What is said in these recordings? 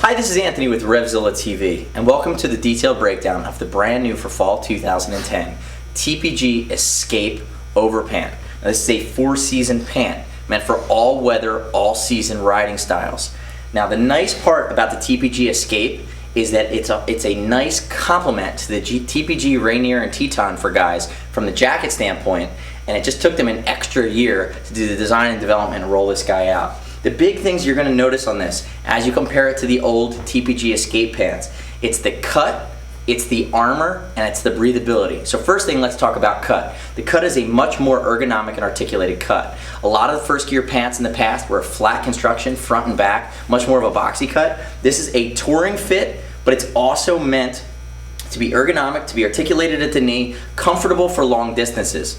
Hi, this is Anthony with RevZilla TV, and welcome to the detailed breakdown of the brand new for fall 2010 TPG Excape over Pant. Now, this is a 4-season pant meant for all weather, all season riding styles. Now, the nice part about the TPG Excape is that it's a nice complement to the TPG Rainier and Teton for guys from the jacket standpoint, and it just took them an extra year to do the design and development and roll this guy out. The big things you're going to notice on this, as you compare it to the old TPG Excape pants, it's the cut, it's the armor, and it's the breathability. So first thing, let's talk about cut. The cut is a much more ergonomic and articulated cut. A lot of the first gear pants in the past were a flat construction, front and back, much more of a boxy cut. This is a touring fit, but it's also meant to be ergonomic, to be articulated at the knee, comfortable for long distances.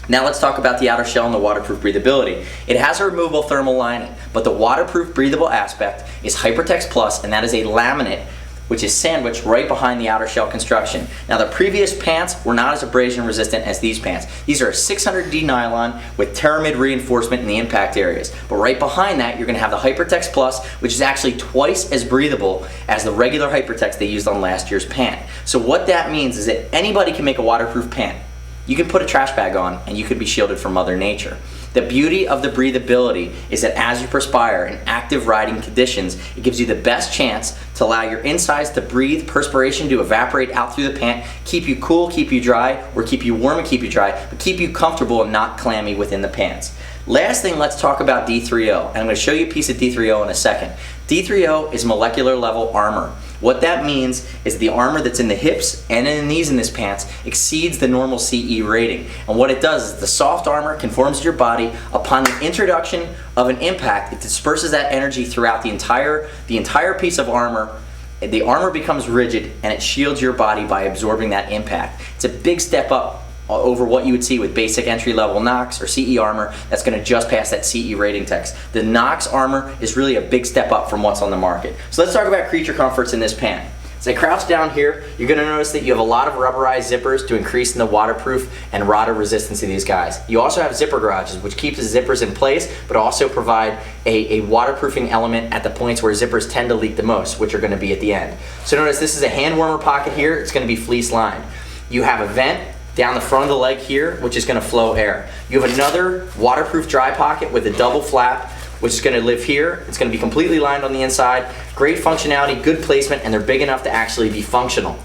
Now let's talk about the outer shell and the waterproof breathability. It has a removable thermal lining, but the waterproof breathable aspect is Hypertex Plus, and that is a laminate which is sandwiched right behind the outer shell construction. Now, the previous pants were not as abrasion resistant as these pants. These are a 600D nylon with Teramid reinforcement in the impact areas. But right behind that, you're gonna have the Hypertex Plus, which is actually twice as breathable as the regular Hypertex they used on last year's pant. So what that means is that anybody can make a waterproof pant. You can put a trash bag on and you could be shielded from Mother Nature. The beauty of the breathability is that as you perspire in active riding conditions, it gives you the best chance to allow your insides to breathe, perspiration to evaporate out through the pant, keep you cool, keep you dry, or keep you warm and keep you dry, but keep you comfortable and not clammy within the pants. Last thing, let's talk about D3O, and I'm going to show you a piece of D3O in a second. D3O is molecular level armor. What that means is the armor that's in the hips and in the knees in this pants exceeds the normal CE rating. And what it does is the soft armor conforms to your body. Upon the introduction of an impact, it disperses that energy throughout the entire piece of armor. The armor becomes rigid and it shields your body by absorbing that impact. It's a big step up over what you would see with basic entry-level Nox or CE armor that's going to just pass that CE rating text. The Nox armor is really a big step up from what's on the market. So let's talk about creature comforts in this pant. As I crouch down here, you're going to notice that you have a lot of rubberized zippers to increase in the waterproof and rottor resistance of these guys. You also have zipper garages, which keeps the zippers in place, but also provide a waterproofing element at the points where zippers tend to leak the most, which are going to be at the end. So notice this is a hand warmer pocket here. It's going to be fleece-lined. You have a vent down the front of the leg here, which is going to flow air. You have another waterproof dry pocket with a double flap, which is going to live here. It's going to be completely lined on the inside. Great functionality, good placement, and they're big enough to actually be functional.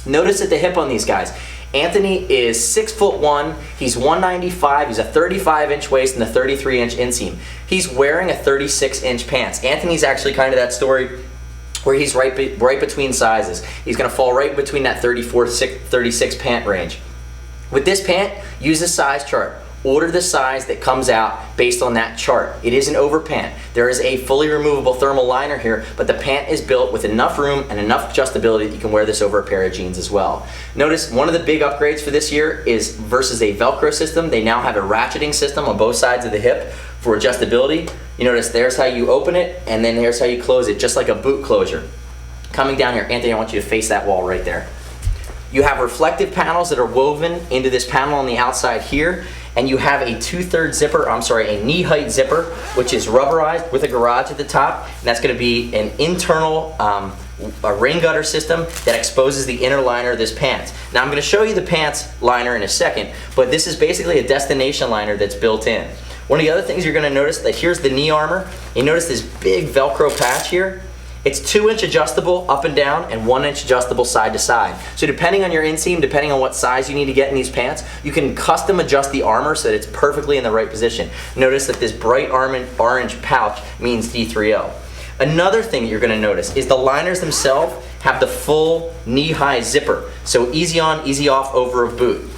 Notice at the hip on these guys. Anthony is 6'1", he's 195, he's a 35-inch waist and a 33-inch inseam. He's wearing a 36-inch pants. Anthony's actually kind of that story where he's right between sizes. He's going to fall right between that 34-36 pant range. With this pant, use a size chart. Order the size that comes out based on that chart. It is an over pant. There is a fully removable thermal liner here, but the pant is built with enough room and enough adjustability that you can wear this over a pair of jeans as well. Notice one of the big upgrades for this year is versus a Velcro system, they now have a ratcheting system on both sides of the hip for adjustability. You notice there's how you open it, and then there's how you close it, just like a boot closure. Coming down here, Anthony, I want you to face that wall right there. You have reflective panels that are woven into this panel on the outside here, and you have a a knee height zipper, which is rubberized with a garage at the top, and that's going to be an internal a rain gutter system that exposes the inner liner of this pants. Now I'm going to show you the pants liner in a second, but this is basically a destination liner that's built in. One of the other things you're going to notice that here's the knee armor. You notice this big Velcro patch here. It's 2-inch adjustable up and down and 1-inch adjustable side to side. So depending on your inseam, depending on what size you need to get in these pants, you can custom adjust the armor so that it's perfectly in the right position. Notice that this bright orange pouch means D3O. Another thing you're going to notice is the liners themselves have the full knee-high zipper. So easy on, easy off over a boot.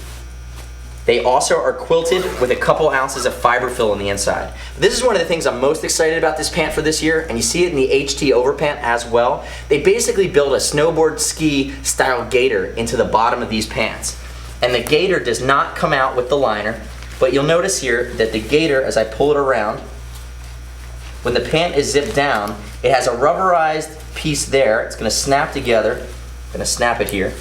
They also are quilted with a couple ounces of Fiberfil on the inside. This is one of the things I'm most excited about this pant for this year, and you see it in the HT overpant as well. They basically build a snowboard ski style gaiter into the bottom of these pants. And the gaiter does not come out with the liner, but you'll notice here that the gaiter, as I pull it around, when the pant is zipped down, it has a rubberized piece there. It's going to snap together. I'm going to snap it here.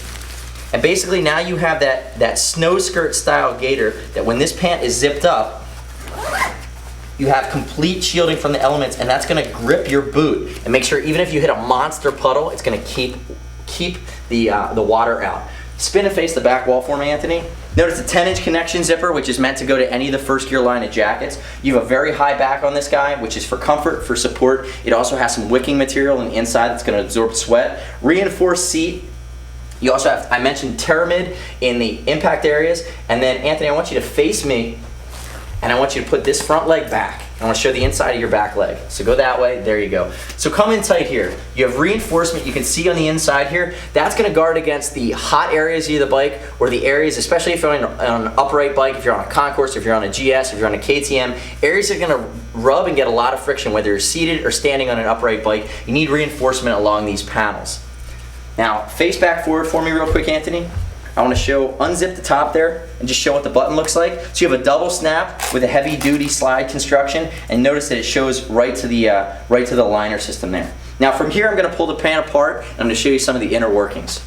And basically now you have that snow skirt style gaiter that when this pant is zipped up, you have complete shielding from the elements, and that's gonna grip your boot and make sure even if you hit a monster puddle, it's gonna keep the water out. Spin and face the back wall for me, Anthony. Notice the 10-inch connection zipper, which is meant to go to any of the Firstgear line of jackets. You have a very high back on this guy, which is for comfort, for support. It also has some wicking material on the inside that's gonna absorb sweat. Reinforced seat. You also have, I mentioned Teramid in the impact areas. And then Anthony, I want you to face me, and I want you to put this front leg back. I want to show the inside of your back leg. So go that way, there you go. So come in tight here. You have reinforcement you can see on the inside here. That's gonna guard against the hot areas of the bike, or the areas, especially if you're on an upright bike, if you're on a concourse, if you're on a GS, if you're on a KTM, areas that are gonna rub and get a lot of friction, whether you're seated or standing on an upright bike. You need reinforcement along these panels. Now, face back forward for me real quick, Anthony. I want to unzip the top there and just show what the button looks like. So you have a double snap with a heavy duty slide construction, and notice that it shows right to the liner system there. Now from here I'm going to pull the pant apart, and I'm going to show you some of the inner workings.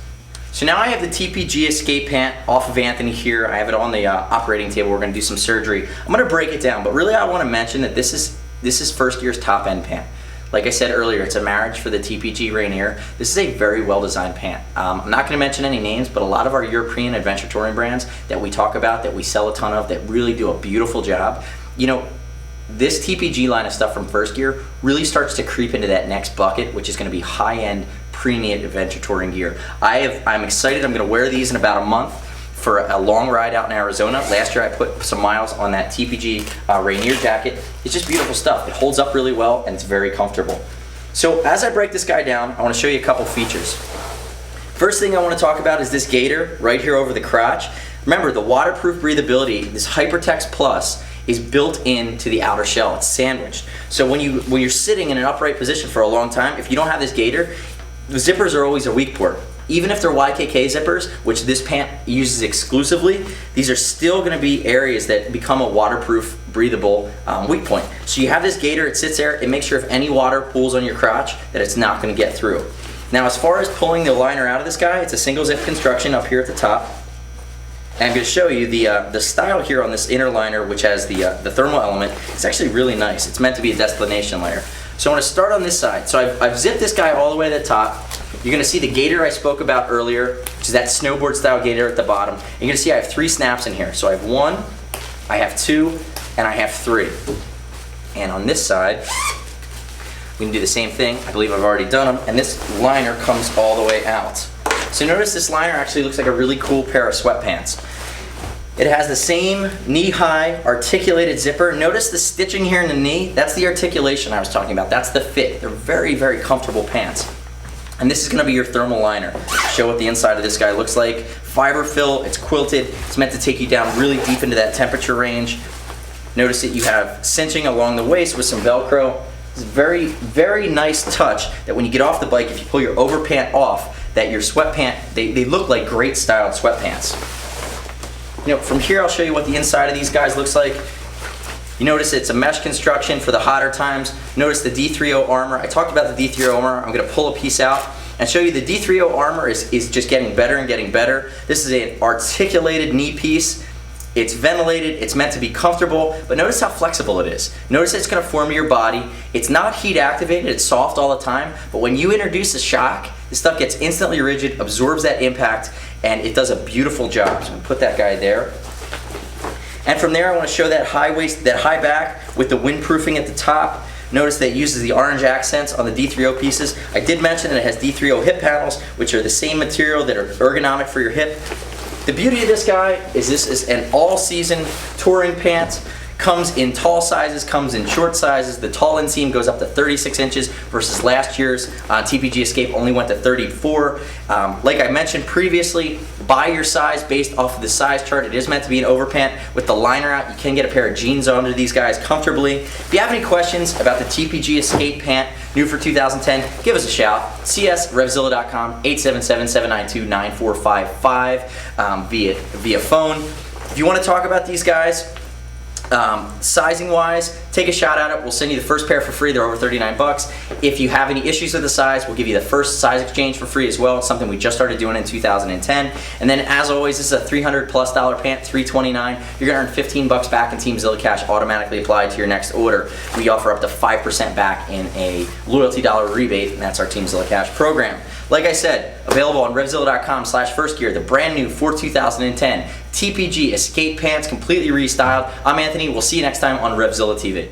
So now I have the TPG Escape pant off of Anthony here. I have it on the operating table. We're going to do some surgery. I'm going to break it down, but really I want to mention that this is Firstgear's top end pant. Like I said earlier, it's a marriage for the TPG Rainier. This is a very well-designed pant. I'm not going to mention any names, but a lot of our European adventure touring brands that we talk about, that we sell a ton of, that really do a beautiful job. You know, this TPG line of stuff from Firstgear really starts to creep into that next bucket, which is going to be high-end premium adventure touring gear. I'm excited. I'm going to wear these in about a month for a long ride out in Arizona. Last year I put some miles on that TPG Rainier jacket. It's just beautiful stuff. It holds up really well and it's very comfortable. So as I break this guy down, I want to show you a couple features. First thing I want to talk about is this gaiter right here over the crotch. Remember, the waterproof breathability, this Hypertex Plus, is built into the outer shell. It's sandwiched. So when you're sitting in an upright position for a long time, if you don't have this gaiter, the zippers are always a weak port. Even if they're YKK zippers, which this pant uses exclusively, these are still going to be areas that become a waterproof, breathable weak point. So you have this gaiter, it sits there, it makes sure if any water pools on your crotch that it's not going to get through. Now as far as pulling the liner out of this guy, it's a single zip construction up here at the top. And I'm going to show you the style here on this inner liner, which has the thermal element. It's actually really nice. It's meant to be a destination layer. So I want to start on this side. So I've zipped this guy all the way to the top. You're going to see the gaiter I spoke about earlier, which is that snowboard style gaiter at the bottom. And you're going to see I have 3 snaps in here. So I have 1, I have 2, and I have 3. And on this side, we can do the same thing. I believe I've already done them. And this liner comes all the way out. So notice this liner actually looks like a really cool pair of sweatpants. It has the same knee-high articulated zipper. Notice the stitching here in the knee. That's the articulation I was talking about. That's the fit. They're very, very comfortable pants. And this is going to be your thermal liner. Show what the inside of this guy looks like. Fiberfil, it's quilted. It's meant to take you down really deep into that temperature range. Notice that you have cinching along the waist with some Velcro. It's a very, very nice touch that when you get off the bike, if you pull your overpant off, that your sweatpant, they look like great styled sweatpants. You know, from here I'll show you what the inside of these guys looks like. You notice it's a mesh construction for the hotter times. Notice the D30 armor. I talked about the D30 armor. I'm going to pull a piece out and show you the D30 armor is just getting better and getting better. This is an articulated knee piece. It's ventilated, it's meant to be comfortable, but notice how flexible it is. Notice it's going to form your body. It's not heat activated, it's soft all the time, but when you introduce a shock, this stuff gets instantly rigid, absorbs that impact, and it does a beautiful job. So I'm going to put that guy there. And from there I want to show that high waist, that high back with the windproofing at the top. Notice that it uses the orange accents on the D30 pieces. I did mention that it has D30 hip panels, which are the same material that are ergonomic for your hip. The beauty of this guy is this is an all-season touring pant. Comes in tall sizes, comes in short sizes. The tall inseam goes up to 36 inches versus last year's TPG Escape only went to 34. Like I mentioned previously, buy your size based off of the size chart. It is meant to be an overpant with the liner out. You can get a pair of jeans onto these guys comfortably. If you have any questions about the TPG Escape pant, new for 2010, give us a shout. See us, RevZilla.com, 877-792-9455 via phone. If you want to talk about these guys, Sizing wise, take a shot at it. We'll send you the first pair for free. They're over 39 bucks. If you have any issues with the size, we'll give you the first size exchange for free as well. It's something we just started doing in 2010. And then as always, this is a $300+ pant, $329. You're gonna earn 15 bucks back in TeamZilla cash automatically applied to your next order. We offer up to 5% back in a loyalty dollar rebate, and that's our TeamZilla cash program. Like I said, available on RevZilla.com/firstgear, the brand new for 2010 TPG Escape pants, completely restyled. I'm Anthony. We'll see you next time on RevZilla TV.